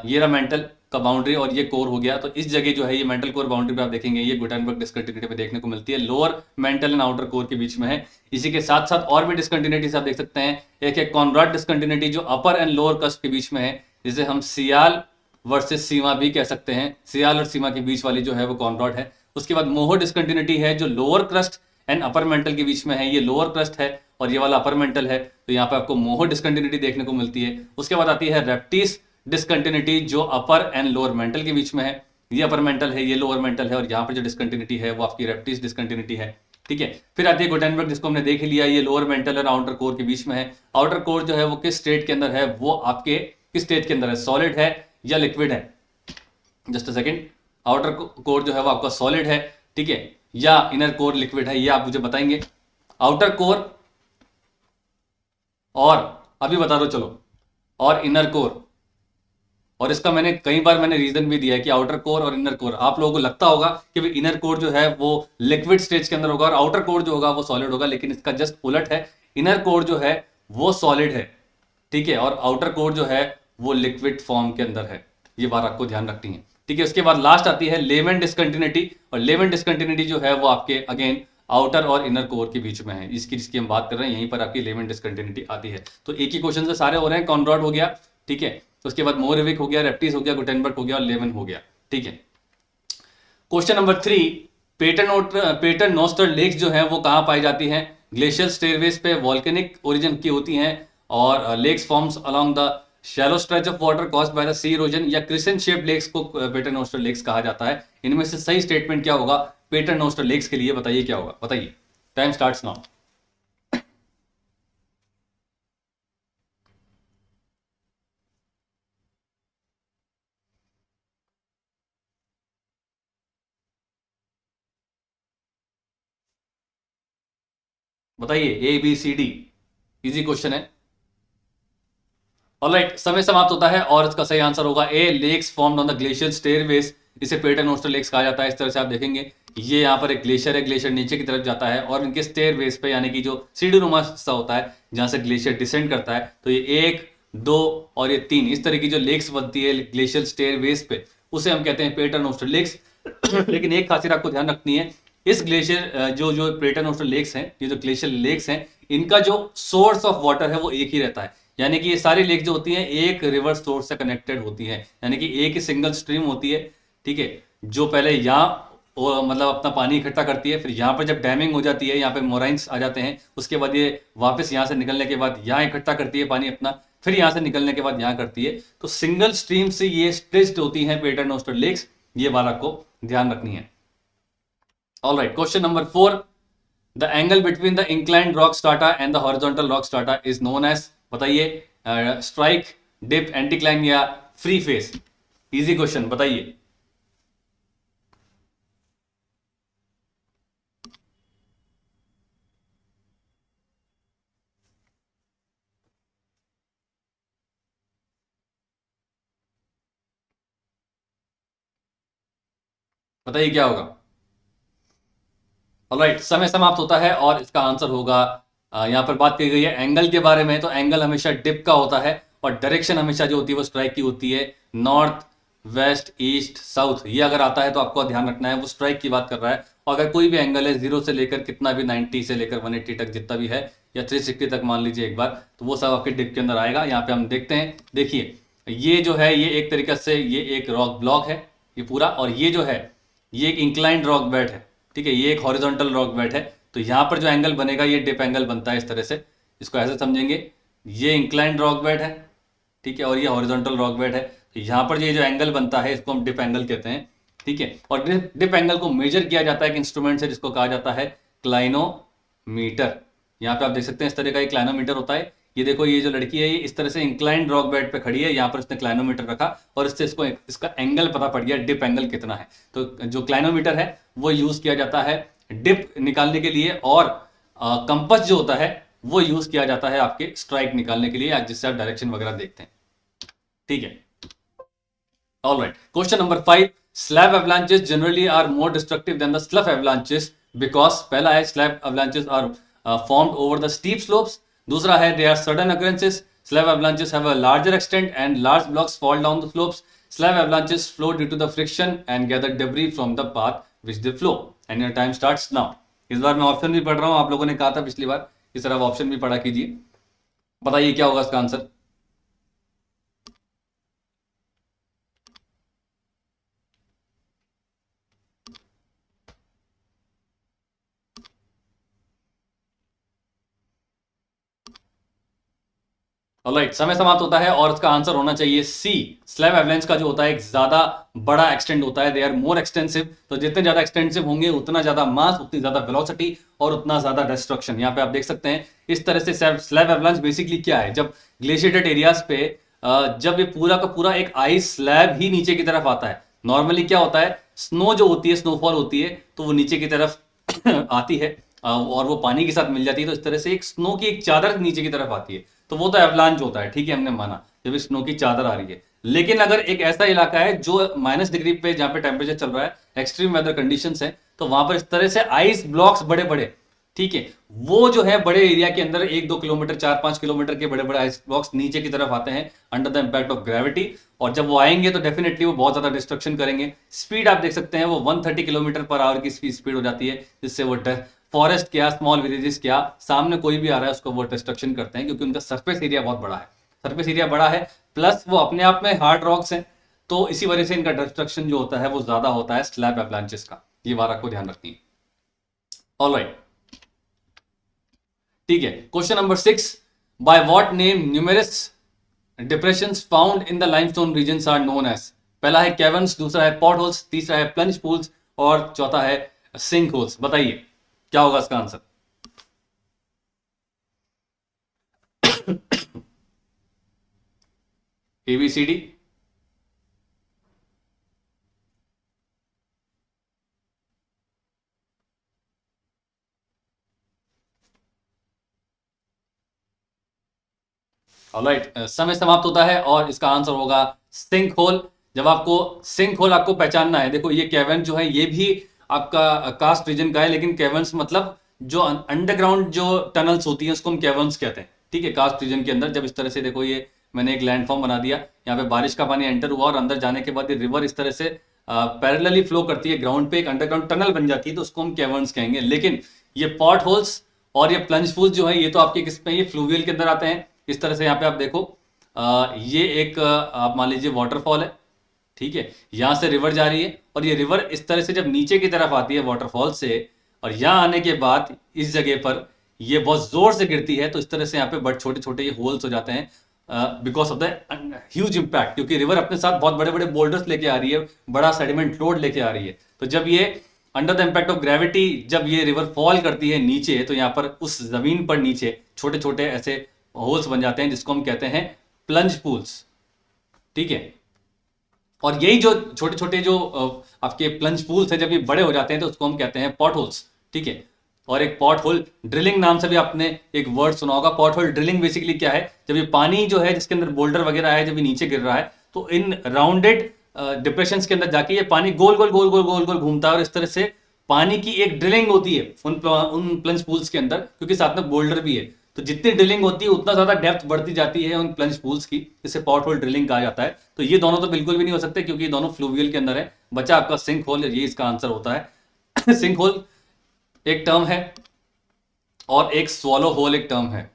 ये रहा मेंटल का बाउंड्री और ये कोर हो गया। तो इस जगह जो है ये मेंटल कोर बाउंड्री पे आप देखेंगे ये गुटेनबर्ग डिस्कंटिन्यूटी पे देखने को मिलती है, lower mental and outer core के बीच में है। इसी के साथ साथ और भी डिस्कंटिन्यूटीज आप देख सकते हैं। एक है कॉनराड डिस्कंटिन्यूटी जो अपर एंड लोअर कस्ट के बीच में है, जिसे हम सियाल वर्सेस सीमा भी कह सकते हैं। सियाल और सीमा के बीच वाली जो है वो कॉनराड है। उसके बाद मोहो डिस्कंटिन्यूटी है जो lower crust and upper mantle के बीच में है, ये लोअर क्रस्ट है और ये वाला अपर मेंटल है। तो यहाँ पे आपको मोहो डिस्कंटिन्यूटी देखने को मिलती है। उसके बाद आती है रेप्टिस डिस्कंटिन्यूटी जो अपर एंड लोअर मेंटल के बीच में है, ये अपर मेंटल है, ये लोअर मेंटल है, और यहाँ पर जो डिस्कंटिन्यूटी है वो आपकी रेप्टिस डिस्कंटिन्यूटी है। ठीक है, फिर आती है गुटेनबर्ग जिसको हमने देख लिया, ये लोअर मेंटल और आउटर कोर के बीच में है। आउटर कोर जो है वो किस स्टेट के अंदर है, वो आपके किस स्टेट के अंदर है, सॉलिड है या लिक्विड है? Just a second, outer core जो है वो आपका सॉलिड है, ठीक है, या इनर कोर लिक्विड है, ये आप मुझे बताएंगे। आउटर कोर और अभी बता दो चलो, और इनर कोर, और इसका मैंने कई बार रीजन भी दिया है कि आउटर कोर और इनर कोर, आप लोगों को लगता होगा कि भाई इनर कोर जो है वो लिक्विड स्टेज के अंदर होगा और आउटर कोर जो होगा वो सॉलिड होगा, लेकिन इसका जस्ट उलट है। इनर कोर जो है वो सॉलिड है, ठीक है, और आउटर कोर जो है वो लिक्विड फॉर्म के अंदर है। ये बात आपको ध्यान रखनी है, ठीक है। उसके बाद लास्ट आती है लेवेंट डिस्कंटिन्यूटी, और लेवेंट डिस्कंटिन्यूटी जो है वो आपके अगेन आउटर और इनर कोर के बीच में है, जिसकी हम बात कर रहे हैं, यहीं पर आपकी लेवेंट डिस्कंटिन्यूटी आती है। तो एक ही क्वेश्चन से सारे हो रहे हैं, कॉनरॉड हो गया, ठीक है, तो उसके बाद मोरेविक हो गया, रेप्टिस हो गया, गुटेनबर्ग हो गया और लेवन हो गया, ठीक है। क्वेश्चन नंबर 3, पेटर नोस्टर लेक्स जो है वो कहां पाई जाती हैं? ग्लेशियर स्टेरवेज पे वॉल्केनिक ओरिजिन की होती हैं, और lakes forms along the shallow stretch of water caused by the sea erosion, या क्रिसेंट शेप्ड लेक्स को पेटर नोस्टर लेक्स कहा जाता है। इनमें से सही स्टेटमेंट क्या होगा पेटर नोस्टर लेक्स के लिए? बताइए क्या होगा, बताइए। Time starts now. बताइए, A B C D, easy question है। ऑलराइट, समय समाप्त होता है और इसका सही आंसर होगा A, lakes formed on the glacier stairways, इसे पेटर नोस्टर लेक्स कहा जाता है। इस तरह से आप देखेंगे, ये यहाँ पर एक ग्लेशियर है, ग्लेशियर नीचे की तरफ जाता है और इनके स्टेयरवेज पे, यानी कि जो सीढ़ी नुमा हिस्सा होता है जहां से ग्लेशियर डिसेंड करता है, तो ये 1, 2 और ये 3 इस तरह की जो लेक्स बनती है ग्लेशियर स्टेयरवेज पे, उसे हम कहते हैं पेटर नोस्टर लेक्स। लेकिन एक खासियत आपको ध्यान रखनी है, इस ग्लेशियर जो जो पेटर नोस्टर लेक्स हैं, ये जो ग्लेशियर लेक्स हैं, इनका जो सोर्स ऑफ वाटर है वो एक ही रहता है। यानी कि ये सारी लेक जो होती हैं एक रिवर सोर्स से कनेक्टेड होती हैं, यानी कि एक ही सिंगल स्ट्रीम होती है, ठीक है, जो पहले यहाँ मतलब अपना पानी इकट्ठा करती है, फिर यहाँ पर जब डैमिंग हो जाती है, यहाँ पे मोराइंस आ जाते हैं, उसके बाद ये वापस यहाँ से निकलने के बाद यहाँ इकट्ठा करती है पानी अपना, फिर यहाँ से निकलने के बाद यहाँ करती है। तो सिंगल स्ट्रीम से ये स्ट्रेच्ड होती हैं पेटर नोस्टर लेक्स, ये बात आपको ध्यान रखनी है। Alright, question number 4, the angle between the inclined rock strata and the horizontal rock strata is known as, बताइए, स्ट्राइक, डिप, एंटीक्लाइन या फ्री फेस? इजी क्वेश्चन, बताइए। बताइए क्या होगा। ऑलराइट, समय समाप्त होता है और इसका आंसर होगा, यहां पर बात की गई है एंगल के बारे में, तो एंगल हमेशा डिप का होता है और डायरेक्शन हमेशा जो होती है वो स्ट्राइक की होती है। नॉर्थ, वेस्ट, ईस्ट, साउथ, ये अगर आता है तो आपको ध्यान रखना है वो स्ट्राइक की बात कर रहा है। और अगर कोई भी एंगल है 0 से लेकर कितना भी 90 से लेकर 180 तक जितना भी है, या 360 तक मान लीजिए एक बार, तो वो सब आपके डिप के अंदर आएगा। यहाँ पे हम देखते हैं, देखिए ये जो है ये एक तरीके से ये एक रॉक ब्लॉक है ये पूरा, और ये जो है ये एक इंक्लाइंड रॉक बेड है, ठीक है, ये एक हॉरिजॉन्टल रॉक बेड है। तो यहाँ पर जो एंगल बनेगा ये डिप एंगल बनता है, इस तरह से इसको ऐसे समझेंगे, ये इंक्लाइंड रॉक बेड है, ठीक है, और ये हॉरिजॉन्टल रॉक बेड है। तो यहाँ पर ये जो एंगल बनता है इसको हम डिप एंगल कहते हैं, ठीक है। और डिप एंगल को मेजर किया जाता है एक इंस्ट्रूमेंट से जिसको कहा जाता है क्लाइनोमीटर। यहाँ पे आप देख सकते हैं इस तरह का एक क्लाइनोमीटर होता है। ये देखो, ये जो लड़की है ये इस तरह से इंक्लाइंड रॉक बेड पे खड़ी है, यहाँ पर इसने क्लाइनोमीटर रखा और इससे इसको इसका एंगल पता पड़ गया डिप एंगल कितना है। तो जो क्लाइनोमीटर है वो यूज किया जाता है डिप निकालने के लिए, और कंपस जो होता है वो यूज किया जाता है आपके स्ट्राइक निकालने के लिए, जिससे आप डायरेक्शन वगैरह देखते हैं, ठीक है। Alright, question number 5, slab avalanches generally are more destructive than the sluff avalanches because, पहला है slab avalanches are formed over the steep slopes, दूसरा है they are sudden occurrences, slab avalanches have a larger extent and large blocks fall down the slopes, slab avalanches flow due to the friction and gather debris from the path which they flow, and your time starts now. इस बार मैं option भी पढ़ रहा हूं, आप लोगों ने कहा था पिछली बार इस तरह ऑप्शन भी पढ़ा कीजिए। बताइए क्या होगा इसका आंसर। ऑलराइट, समय समाप्त होता है और इसका आंसर होना चाहिए सी, स्लैब एवलांच का जो होता है एक ज्यादा बड़ा एक्सटेंड होता है, दे आर मोर एक्सटेंसिव। तो जितने ज्यादा एक्सटेंसिव होंगे उतना ज्यादा मास, उतनी ज्यादा वेलोसिटी और उतना ज्यादा डिस्ट्रक्शन। यहाँ पे आप देख सकते हैं इस तरह से स्लैब एवलांच बेसिकली क्या है, जब ग्लेशिएटेड एरियाज पे जब ये पूरा का पूरा एक आइस स्लैब ही नीचे की तरफ आता है, नॉर्मली क्या होता है स्नो जो होती है, स्नोफॉल होती है, तो वो नीचे की तरफ आती है और वो पानी के साथ मिल जाती है, तो इस तरह से एक स्नो की एक चादर नीचे की तरफ आती है, तो वो तो एवलांच होता है, ठीक है, हमने माना जब स्नो की चादर आ रही है। लेकिन अगर एक ऐसा इलाका है जो -डिग्री पे, जहां पे टेम्परेचर चल रहा है, एक्सट्रीम वेदर कंडीशंस है, तो वहां पर इस तरह से आइस ब्लॉक्स बड़े बड़े, ठीक है, वो जो है बड़े एरिया के अंदर 1-2 किलोमीटर, 4-5 किलोमीटर के बड़े बड़े आइस ब्लॉक्स नीचे की तरफ आते हैं under the impact of gravity. और जब वो आएंगे तो डेफिनेटली वो बहुत ज्यादा डिस्ट्रक्शन करेंगे। स्पीड आप देख सकते हैं वो 130 किलोमीटर पर आवर की स्पीड हो जाती है, जिससे वो फॉरेस्ट क्या, स्मॉल विलेजेस क्या, सामने कोई भी आ रहा है उसको वो डिस्ट्रक्शन करते हैं, क्योंकि उनका सरफेस एरिया बहुत बड़ा है। सरफेस एरिया बड़ा है, प्लस वो अपने आप में हार्ड रॉक्स हैं, तो इसी वजह से इनका डिस्ट्रक्शन जो होता है वो ज्यादा होता है स्लैब एवलांचेस का। ये बात आपको ध्यान रखनी है। ऑलराइट, ठीक है। Question number 6, by what name numerous depressions found in the limestone regions are known as? पहला है कैवर्न्स, दूसरा है पॉट होल्स, तीसरा है प्लंज पूल्स और चौथा है सिंक होल्स। बताइए क्या होगा इसका आंसर? ABCD? ऑलराइट, समय समाप्त होता है और इसका आंसर होगा सिंक होल। जब आपको सिंक होल आपको पहचानना है, देखो ये कैवर्न जो है ये भी आपका कास्ट रीजन का है, लेकिन कैवर्न्स मतलब जो अंडरग्राउंड जो टनल्स होती हैं उसको हम कैवर्न्स कहते हैं, ठीक है, कास्ट रीजन के अंदर। जब इस तरह से देखो, ये मैंने एक लैंडफॉर्म बना दिया, यहाँ पे बारिश का पानी एंटर हुआ और अंदर जाने के बाद ये रिवर इस तरह से पैरेलली फ्लो करती है ग्राउंड पे, एक अंडरग्राउंड टनल बन जाती है, तो उसको हम कैवर्न्स कहेंगे। लेकिन ये पॉट होल्स और ये प्लंज पूल्स जो है ये तो आपके किस में, ये फ्लूवियल के अंदर आते हैं। इस तरह से यहाँ पे आप देखो, ये एक आप मान लीजिए वाटरफॉल है, ठीक है, यहां से रिवर जा रही है और ये रिवर इस तरह से जब नीचे की तरफ आती है वाटरफॉल से, और यहां आने के बाद इस जगह पर ये बहुत जोर से गिरती है, तो इस तरह से यहाँ पे बड़े छोटे छोटे ये होल्स हो जाते हैं because of the huge impact, क्योंकि रिवर अपने साथ बहुत बड़े बड़े बोल्डर्स लेके आ रही है, बड़ा सेडिमेंट लोड लेके आ रही है। तो जब ये under the impact of gravity जब ये रिवर फॉल करती है नीचे, तो यहाँ पर उस जमीन पर नीचे छोटे छोटे ऐसे होल्स बन जाते हैं, जिसको हम कहते हैं प्लंज पूल्स, ठीक है। और यही जो छोटे छोटे जो आपके प्लंज पूल्स हैं, जब ये बड़े हो जाते हैं तो उसको हम कहते हैं पॉट होल्स, ठीक है। और एक पॉट होल ड्रिलिंग नाम से भी आपने एक वर्ड सुना होगा। पॉट होल ड्रिलिंग बेसिकली क्या है, जब ये पानी जो है जिसके अंदर बोल्डर वगैरह है, जब ये नीचे गिर रहा है, तो इन राउंडेड डिप्रेशन के अंदर जाके ये पानी गोल गोल गोल गोल गोल गोल घूमता है, और इस तरह से पानी की एक ड्रिलिंग होती है उन प्लंज पूल्स के अंदर, क्योंकि साथ में बोल्डर भी है। तो जितनी ड्रिलिंग होती है उतना ज्यादा डेप्थ बढ़ती जाती है उन प्लंज पूल्स की, जिसे पॉट होल ड्रिलिंग कहा जाता है। तो ये दोनों तो बिल्कुल भी नहीं हो सकते, क्योंकि ये दोनों फ्लूवियल के अंदर है। बचा आपका सिंक होल, ये इसका आंसर होता है। सिंक होल एक टर्म है और एक स्वॉलो होल एक टर्म है,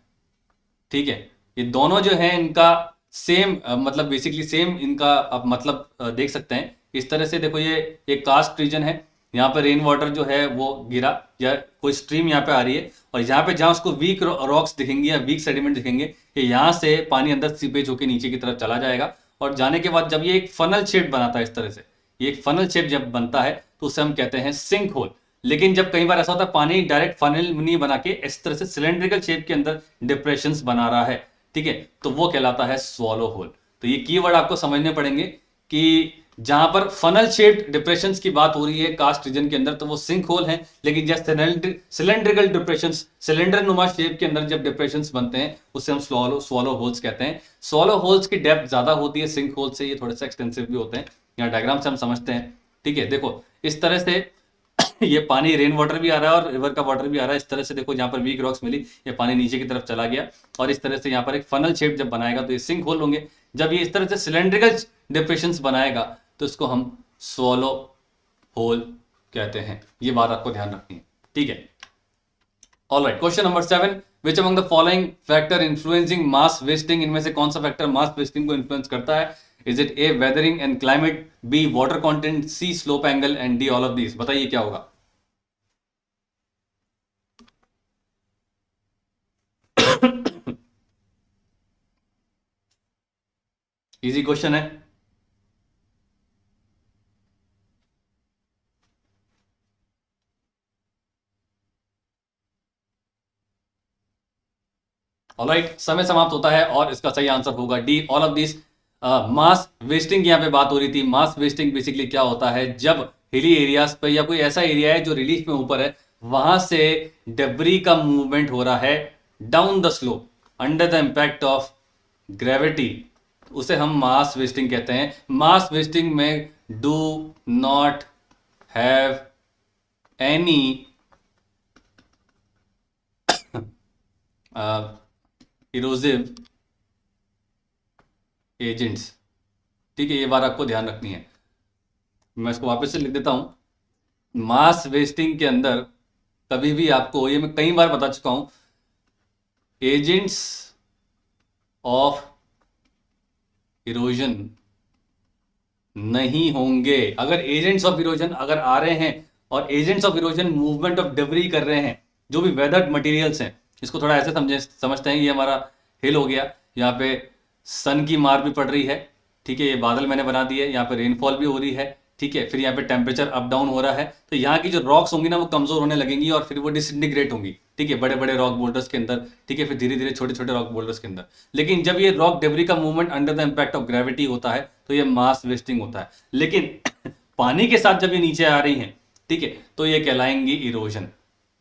ठीक है। ये दोनों जो है इनका सेम मतलब बेसिकली सेम इनका आप मतलब देख सकते हैं इस तरह से। देखो ये एक कास्ट रीजन है, यहाँ पे रेन वाटर जो है वो गिरा या कोई स्ट्रीम यहाँ पे आ रही है, और यहाँ पे जहाँ उसको वीक रॉक्स दिखेंगे या वीक सेडिमेंट दिखेंगे, ये यहाँ से पानी अंदर सीपेज होकर नीचे की तरफ चला जाएगा, और जाने के बाद जब ये एक फनल शेप बनाता है इस तरह से, ये एक फनल शेप जब बनता है तो उसे हम कहते हैं सिंक होल। लेकिन जब कई बार ऐसा होता है पानी डायरेक्ट फनल नहीं बना के इस तरह से सिलेंड्रिकल शेप के अंदर डिप्रेशंस बना रहा है, ठीक है, तो वो कहलाता है स्वॉलो होल। तो ये कीवर्ड आपको समझने पड़ेंगे कि जहां पर फनल शेप्ड डिप्रेशंस की बात हो रही है कास्ट रीजन के अंदर, तो वो सिंक होल है। लेकिन जब सिलेंड्रिकल डिप्रेशंस, सिलेंडर नुमा शेप के अंदर जब डिप्रेशंस बनते हैं, उससे हम स्वॉलो होल्स कहते हैं। स्वॉलो होल्स की डेप्थ ज्यादा होती है सिंक होल से, ये थोड़े से एक्सटेंसिव भी होते हैं। यहाँ डायग्राम से हम समझते हैं, ठीक है। देखो इस तरह से ये पानी रेन वाटर भी आ रहा है और रिवर का वाटर भी आ रहा है। इस तरह से देखो जहां पर वीक रॉक्स मिली, ये पानी नीचे की तरफ चला गया, और इस तरह से यहाँ पर एक फनल शेप जब बनाएगा तो ये सिंक होल होंगे। जब ये इस तरह से सिलेंड्रिकल डिप्रेशंस बनाएगा तो इसको हम स्वॉलो होल कहते हैं। ये बात आपको ध्यान रखनी है, ठीक है। Alright, question number 7, which among the following factor influencing mass wasting? इनमें से कौन सा फैक्टर मास वेस्टिंग को इन्फ्लुएंस करता है? Is it a weathering and climate, b water content, c slope angle and d all of these? बताइए क्या होगा। इजी क्वेश्चन है। ऑलराइट, समय समाप्त होता है और इसका सही आंसर होगा D, all of this. Mass wasting यहाँ पे बात हो रही थी। मास वेस्टिंग बेसिकली क्या होता है, जब हिली एरियाज पे या कोई ऐसा एरिया है जो रिलीफ में ऊपर है, वहां से डेब्री का मूवमेंट हो रहा है down the slope under the impact of gravity, उसे हम मास वेस्टिंग कहते हैं। मास वेस्टिंग में do not have any erosive agents. ठीक है, ये बात आपको ध्यान रखनी है। मैं इसको वापस से लिख देता हूं। मास वेस्टिंग के अंदर कभी भी आपको, ये मैं कई बार बता चुका हूं, एजेंट्स ऑफ इरोजन नहीं होंगे। अगर एजेंट्स ऑफ इरोजन अगर आ रहे हैं और agents of erosion movement of debris कर रहे हैं, जो भी वेदर्ड मटेरियल्स हैं, इसको थोड़ा ऐसे समझते हैं, ये हमारा हिल हो गया, यहाँ पे सन की मार भी पड़ रही है, ठीक है, ये बादल मैंने बना दिए, यहाँ पे रेनफॉल भी हो रही है, ठीक है, फिर यहाँ पे टेम्परेचर अप डाउन हो रहा है, तो यहाँ की जो रॉक्स होंगी ना वो कमजोर होने लगेंगी और फिर वो डिसइंटीग्रेट होंगी, ठीक है, बड़े बड़े रॉक बोल्डर्स के अंदर, ठीक है, फिर धीरे धीरे छोटे छोटे रॉक बोल्डर्स के अंदर। लेकिन जब ये रॉक डेब्री का movement under the impact of gravity होता है तो ये मास वेस्टिंग होता है। लेकिन पानी के साथ जब ये नीचे आ रही हैं, ठीक है, तो ये कहलाएंगी इरोजन।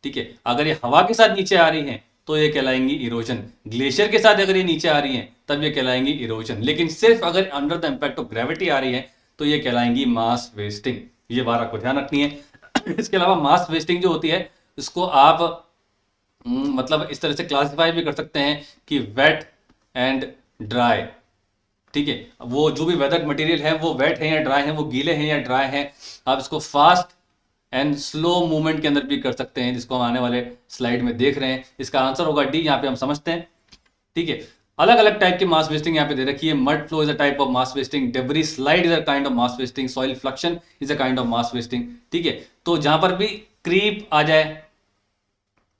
ठीक है, अगर ये हवा के साथ नीचे आ रही हैं तो ये कहलाएंगी इरोजन। ग्लेशियर के साथ अगर ये नीचे आ रही हैं तब ये कहलाएंगी इरोजन। लेकिन सिर्फ अगर under the impact of gravity आ रही है तो ये कहलाएंगी मास वेस्टिंग। ये बात आपको ध्यान रखनी है। इसके अलावा मास वेस्टिंग जो होती है इसको आप मतलब इस तरह से क्लासिफाई भी कर सकते हैं कि वेट एंड ड्राई। ठीक है, वो जो भी वेदर मटेरियल है वो वेट है या ड्राई है, वो गीले हैं या ड्राई हैं। आप इसको फास्ट एंड स्लो मूवमेंट के अंदर भी कर सकते हैं, जिसको हम आने वाले स्लाइड में देख रहे हैं। इसका आंसर होगा डी, यहाँ पे हम समझते हैं। ठीक है, अलग अलग टाइप की मास वेस्टिंग यहाँ पे दे रखी है। Mud flow is a type of mass wasting, debris slide is a kind of mass wasting, solifluction is a kind of mass wasting. ठीक है, तो जहां पर भी क्रीप आ जाए,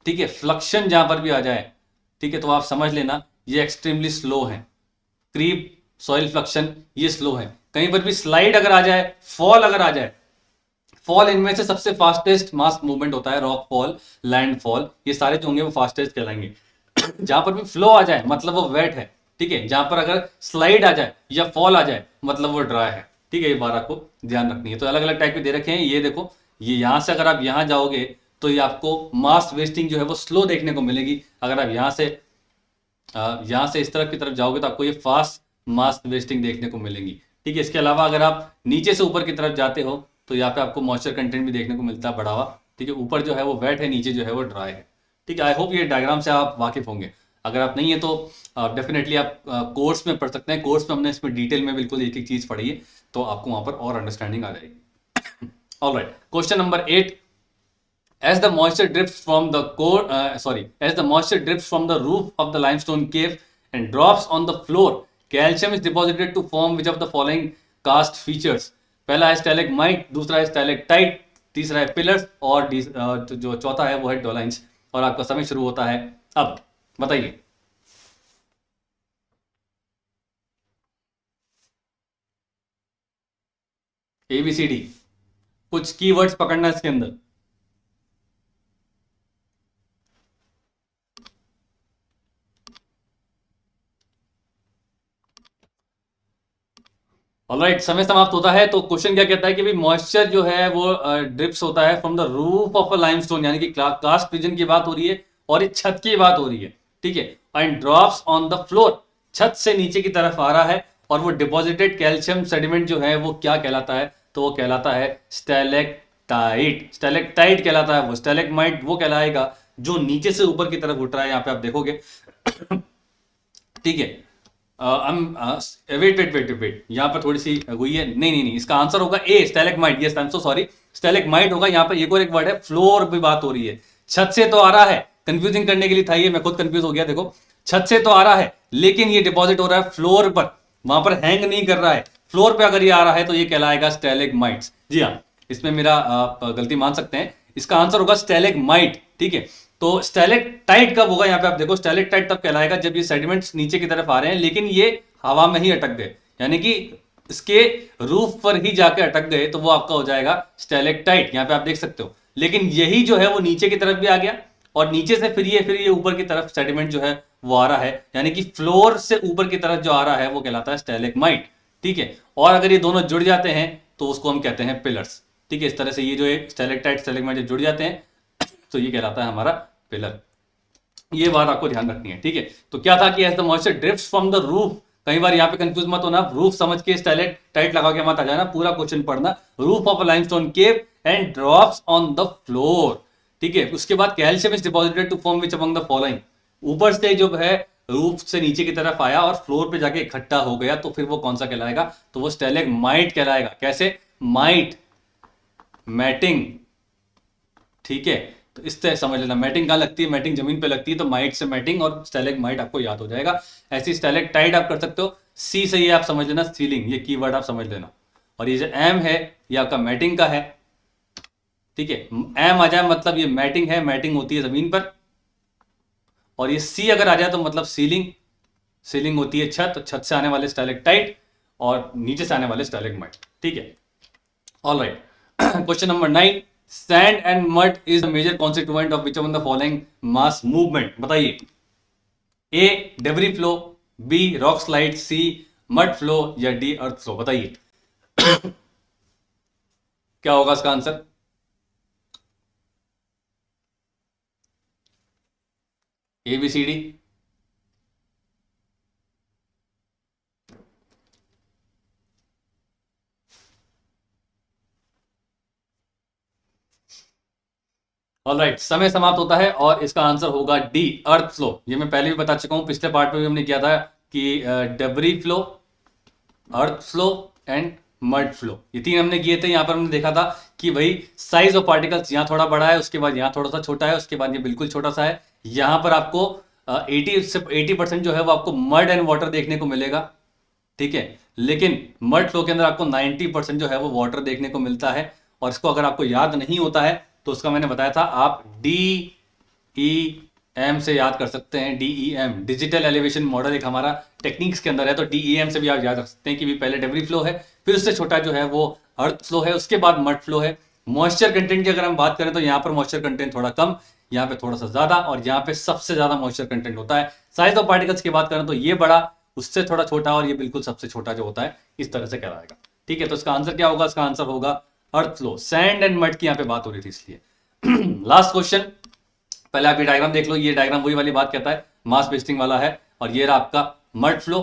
ठीक है, फ्लक्शन जहां पर भी आ जाए, ठीक है, तो आप समझ लेना ये एक्सट्रीमली स्लो है। क्रीप, सॉइल फ्लक्शन, ये स्लो है। कहीं पर भी स्लाइड अगर आ जाए, फॉल अगर आ जाए, फॉल इनमें से सबसे फास्टेस्ट मास मूवमेंट होता है। रॉक फॉल, लैंड फॉल, ये सारे जो होंगे वो फास्टेस्ट कहलाएंगे। जहां पर भी फ्लो आ जाए मतलब वो वेट है। ठीक है, जहां पर अगर स्लाइड आ जाए या फॉल आ जाए मतलब वो ड्राई है। ठीक है, ये बात आपको ध्यान रखनी है। तो अलग अलग टाइप के दे रखे हैं। ये देखो, ये यहां से अगर आप यहां जाओगे तो ये आपको मास वेस्टिंग जो है वो स्लो देखने को मिलेगी। अगर आप यहां से इस तरफ की तरफ जाओगे तो आपको ये फास्ट मास वेस्टिंग देखने को मिलेगी। ठीक है, इसके अलावा अगर आप नीचे से ऊपर की तरफ जाते हो तो यहाँ पे आपको मॉइस्चर कंटेंट भी देखने को मिलता है बढ़ा हुआ। ठीक है, ऊपर जो है वो वेट है, नीचे जो है वो ड्राई है। ठीक है, आई होप ये डायग्राम से आप वाकिफ होंगे। अगर आप नहीं है तो डेफिनेटली आप कोर्स में पढ़ सकते हैं। कोर्स में हमने इसमें डिटेल में बिल्कुल एक एक चीज पढ़ी है, तो आपको वहां पर और अंडरस्टैंडिंग आ जाएगी। Alright, question number 8। As the moisture drips from the as the moisture drips from the roof of the limestone cave and drops on the floor, calcium is deposited to form which of the following karst features? पहला है स्टैलेगमाइट, दूसरा है stalactite, तीसरा है pillars और जो चौथा है वो है डोलाइंस। और आपका समय शुरू होता है अब। बताइए। ABCD, कुछ कीवर्ड्स पकड़ना इसके अंदर। ऑलराइट, समय समाप्त होता है। तो क्वेश्चन क्या कहता है कि भाई मॉइस्चर जो है वो ड्रिप्स होता है from the roof of a limestone, यानी कि कास्ट रीजन की बात हो रही है और ये छत की बात हो रही है। ठीक है, and drops on the floor, छत से नीचे की तरफ आ रहा है और वो डिपॉजिटेड कैल्शियम सेडिमेंट जो है वो क्या कहलाता है? तो वो कहलाता है स्टैलेक्टाइट। स्टैलेक्टाइट कहलाता है वो। स्टैलेगमाइट वो कहलाएगा जो नीचे से ऊपर की तरफ उठ रहा है, यहाँ पे आप देखोगे। ठीक है, वेट वेट वेट वेट, यहाँ पर थोड़ी सी हुई है। नहीं नहीं नहीं, इसका आंसर होगा A, stalagmite. Yes, I am so sorry, stalagmite होगा। यहाँ पर एक और एक वर्ड है, फ्लोर भी बात हो रही है। छत से तो आ रहा है, कंफ्यूजिंग करने के लिए था ये, मैं खुद कंफ्यूज हो गया। देखो, छत से तो आ रहा है लेकिन ये डिपॉजिट हो रहा है फ्लोर पर, वहां पर हैंग नहीं कर रहा है। फ्लोर पे अगर ये आ रहा है तो ये कहलाएगा स्टैलेगमाइट्स। जी हाँ, इसमें मेरा गलती मान सकते हैं। इसका आंसर होगा स्टैलेगमाइट। ठीक है, तो स्टैलेक्टाइट कब होगा? यहाँ पे आप देखो, स्टैलेक्टाइट तब कहलाएगा जब ये सेडिमेंट्स नीचे की तरफ आ रहे हैं लेकिन ये हवा में ही अटक गए, यानी कि इसके रूफ पर ही जाके अटक गए, तो वो आपका हो जाएगा स्टैलेक्टाइट। यहाँ पे आप देख सकते हो। लेकिन यही जो है वो नीचे की तरफ भी आ गया और नीचे से फिर ये ऊपर की तरफ सेडिमेंट जो है वो आ रहा है, यानी कि फ्लोर से ऊपर की तरफ जो आ रहा है वो कहलाता है स्टैलेगमाइट। ठीक है, और अगर ये दोनों जुड़ जाते हैं तो उसको हम कहते हैं पिलर्स। ठीक है, इस तरह से ये जो है स्टैलेक्टाइट स्टैलेगमाइट जुड़ जाते हैं तो ये कहलाता है हमारा पिलर। ये बात आपको ध्यान रखनी है। ठीक है, तो क्या था कि as the moisture drifts from the roof कई बार यहाँ पे कंफ्यूज मत होना, रूफ समझ के स्टाइलेक्टाइट लगा के मत आ जाना, पूरा क्वेश्चन पढ़ना। Roof of a limestone cave and drops on the floor, ठीक है। उसके बाद calcium is deposited to form which among the following, ऊपर से जो है रूफ से नीचे की तरफ आया और फ्लोर पे जाके इकट्ठा हो गया, तो फिर वो कौन सा कहलाएगा, तो वो स्टैलेगमाइट कहलाएगा। कैसे, माइट, मैटिंग, ठीक है। तो इस तरह समझ लेना, मैटिंग कहां लगती है, मैटिंग जमीन पे लगती है, तो माइट से मैटिंग और स्टैलेगमाइट आपको याद हो जाएगा। ऐसी स्टैलेक्टाइट आप कर सकते हो। सी से ये आप समझ लेना सीलिंग, ये कीवर्ड आप समझ लेना। और ये जो एम है ये आपका मैटिंग का है, ठीक है। एम आ जाए मतलब ये मैटिंग है, मैटिंग होती है जमीन पर। और ये सी अगर आ जाए तो मतलब सीलिंग, सीलिंग होती है छत, छत से आने वाले स्टैलेक्टाइट और नीचे से आने वाले स्टैलेगमाइट, ठीक है। All right, question number 9, sand and mud is the major constituent of which one the following mass movement, बताइए। A debris flow, B rock slide, C mud flow, या डी अर्थ फ्लो, बताइए क्या होगा इसका answer. A B C D, alright, समय समाप्त होता है और इसका आंसर होगा डी अर्थ फ्लो। ये मैं पहले भी बता चुका हूं, पिछले पार्ट में भी हमने किया था कि debris flow, earth flow and mud flow, ये तीन हमने किए थे। यहां पर हमने देखा था कि भाई साइज ऑफ पार्टिकल्स यहां थोड़ा बड़ा है, उसके बाद यहां थोड़ा सा छोटा है, उसके बाद ये बिल्कुल छोटा सा है। यहां पर आपको 80% जो है वो आपको मड एंड वाटर देखने को मिलेगा, ठीक है। लेकिन मड फ्लो के अंदर आपको 90% जो है वो वाटर देखने को मिलता है। और इसको अगर आपको याद नहीं होता है तो उसका मैंने बताया था, आप DEM से याद कर सकते हैं। DEM डिजिटल एलिवेशन मॉडल एक हमारा टेक्निक्स के अंदर है, तो DEM से भी आप याद रख सकते हैं कि भी पहले डेब्री फ्लो है, फिर उससे छोटा जो है वो अर्थ फ्लो है, उसके बाद मड फ्लो है। मॉइस्चर कंटेंट की अगर हम बात करें तो यहाँ पर मॉइस्चर कंटेंट थोड़ा कम, यहाँ पे थोड़ा सा ज्यादा, और यहाँ पे सबसे ज्यादा मॉइस्चर कंटेंट होता है। साइज ऑफ पार्टिकल्स की बात करें तो ये बड़ा, उससे थोड़ा छोटा, और ये बिल्कुल सबसे छोटा जो होता है, इस तरह से कहलाएगा, ठीक है। तो इसका आंसर क्या होगा, इसका आंसर होगा अर्थ फ्लो। सैंड एंड मड की यहाँ पे बात हो रही थी इसलिए। लास्ट क्वेश्चन, पहले आप ये डायग्राम देख लो। ये डायग्राम वही वाली बात कहता है, मास वेस्टिंग वाला है। और ये रहा आपका मड फ्लो,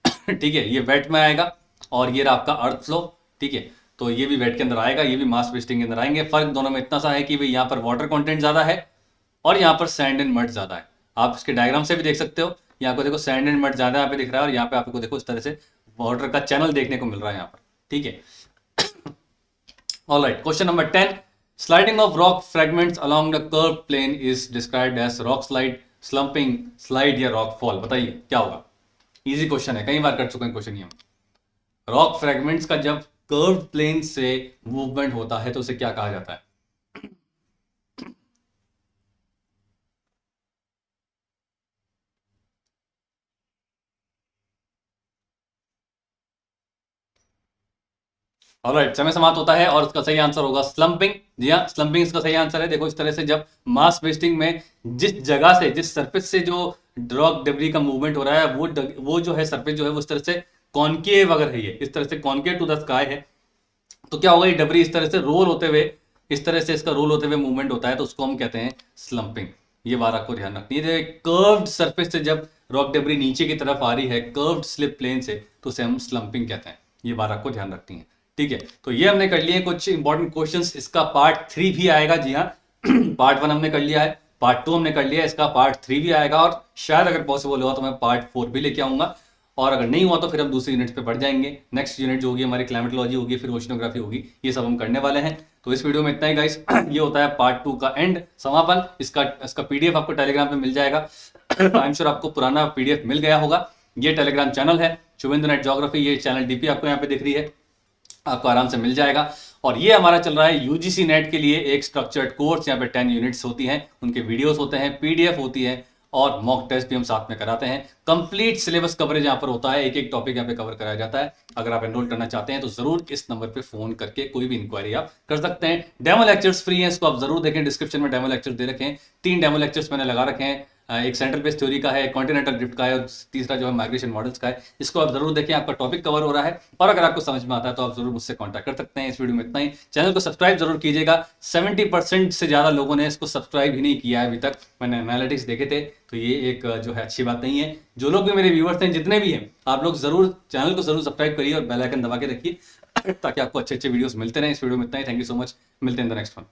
ठीक है, ये वेट में आएगा। और ये रहा आपका अर्थ फ्लो, ठीक है। तो ये भी वेट के अंदर आएगा, ये भी मास वेस्टिंग के अंदर आएंगे। फर्क दोनों में इतना सा है कि भाई यहाँ पर वाटर कंटेंट ज्यादा है और यहाँ पर सैंड एंड मड ज्यादा है। आप इसके डायग्राम से भी देख सकते हो, यहाँ पे देखो सैंड एंड मड ज्यादा यहाँ पे दिख रहा है, और यहाँ पे आपको देखो इस तरह से वाटर का चैनल देखने को मिल रहा है यहाँ पर, ठीक है। Alright, question number 10, sliding of rock fragments along the curve plane is described as rock slide, slumping slide, या रॉक फॉल, बताइए क्या होगा। इजी क्वेश्चन है, कई बार कर चुके हैं क्वेश्चन ये हम। रॉक फ्रेगमेंट्स का जब कर्व प्लेन से मूवमेंट होता है तो उसे क्या कहा जाता है। ऑलराइट, समय समाप्त होता है और उसका सही आंसर होगा स्लंपिंग। जी हाँ, स्लंपिंग इसका सही आंसर है। देखो इस तरह से जब मास वेस्टिंग में जिस जगह से, जिस सरफेस से जो रॉक डेब्री का मूवमेंट हो रहा है, वो जो है सरफेस जो है वो इस तरह से कॉनकेव अगर है, ये इस तरह से कॉनकेव टू द स्काई है, तो क्या होगा, ये डेब्री इस तरह से रोल होते हुए, इस तरह से इसका रोल होते हुए मूवमेंट होता है, तो उसको हम कहते हैं स्लंपिंग। ये बात आपको ध्यान रखनी है। कर्व्ड सरफेस से जब रॉक डेब्री नीचे की तरफ आ रही है कर्व्ड स्लिप प्लेन से, तो उसे हम स्लंपिंग कहते हैं। ये बात आपको ध्यान रखनी है, ठीक है। तो ये हमने कर लिए कुछ इंपॉर्टेंट क्वेश्चंस। इसका पार्ट 3 भी आएगा, जी हाँ। पार्ट 1 हमने कर लिया है, पार्ट 2 हमने कर लिया है, इसका पार्ट 3 भी आएगा, और शायद अगर पॉसिबल हुआ तो मैं पार्ट 4 भी लेके आऊंगा। और अगर नहीं हुआ तो फिर हम दूसरी यूनिट पे बढ़ जाएंगे। नेक्स्ट यूनिट जो होगी हमारी क्लाइमेटोलॉजी होगी, फिर ओशनोग्राफी होगी, ये सब हम करने वाले हैं। तो इस वीडियो में इतना ही गाइस। ये होता है पार्ट 2 का एंड, समापन। इसका पीडीएफ आपको टेलीग्राम पे मिल जाएगा। आई एम श्योर आपको पुराना पीडीएफ मिल गया होगा। ये टेलीग्राम चैनल है शुभेंद्र नेट ज्योग्राफी, ये चैनल डीपी आपको यहाँ पे दिख रही है, आपको आराम से मिल जाएगा। और ये हमारा चल रहा है यूजीसी नेट के लिए एक स्ट्रक्चर्ड कोर्स। यहाँ पे 10 यूनिट्स होती हैं, उनके वीडियोस होते हैं, पीडीएफ होती है, और मॉक टेस्ट भी हम साथ में कराते हैं। कंप्लीट सिलेबस कवरेज यहाँ पर होता है, एक एक टॉपिक यहाँ पे कवर कराया जाता है। अगर आप एनरोल करना चाहते हैं तो जरूर इस नंबर पे फोन करके कोई भी इंक्वायरी आप कर सकते हैं। डेमो लेक्चर्स फ्री हैं, इसको आप जरूर देखें, डिस्क्रिप्शन में डेमो लेक्चर्स दे रखे हैं। 3 डेमो लेक्चर्स मैंने लगा रखे हैं, एक सेंट्रल बेस थ्योरी का है, कॉन्टिनेंटल ड्रिफ्ट का है, और तीसरा जो है माइग्रेशन मॉडल्स का है। इसको आप जरूर देखें, आपका टॉपिक कवर हो रहा है। और अगर आपको समझ में आता है तो आप जरूर मुझसे कॉन्टैक्ट कर सकते हैं। इस वीडियो में इतना ही। चैनल को सब्सक्राइब जरूर कीजिएगा। 70% से ज़्यादा लोगों ने इसको सब्सक्राइब ही नहीं किया है अभी तक। मैंने एनालिटिक्स देखे थे, तो ये एक जो है अच्छी बात नहीं है। जो लोग भी मेरे व्यूअर्स हैं, जितने भी हैं, आप लोग जरूर चैनल को जरूर सब्सक्राइब करिए और बेल आइकन दबा के रखिए ताकि आपको अच्छे अच्छे वीडियोस मिलते रहें। इस वीडियो में इतना ही। Thank you so much. मिलते हैं इन द नेक्स्ट वन।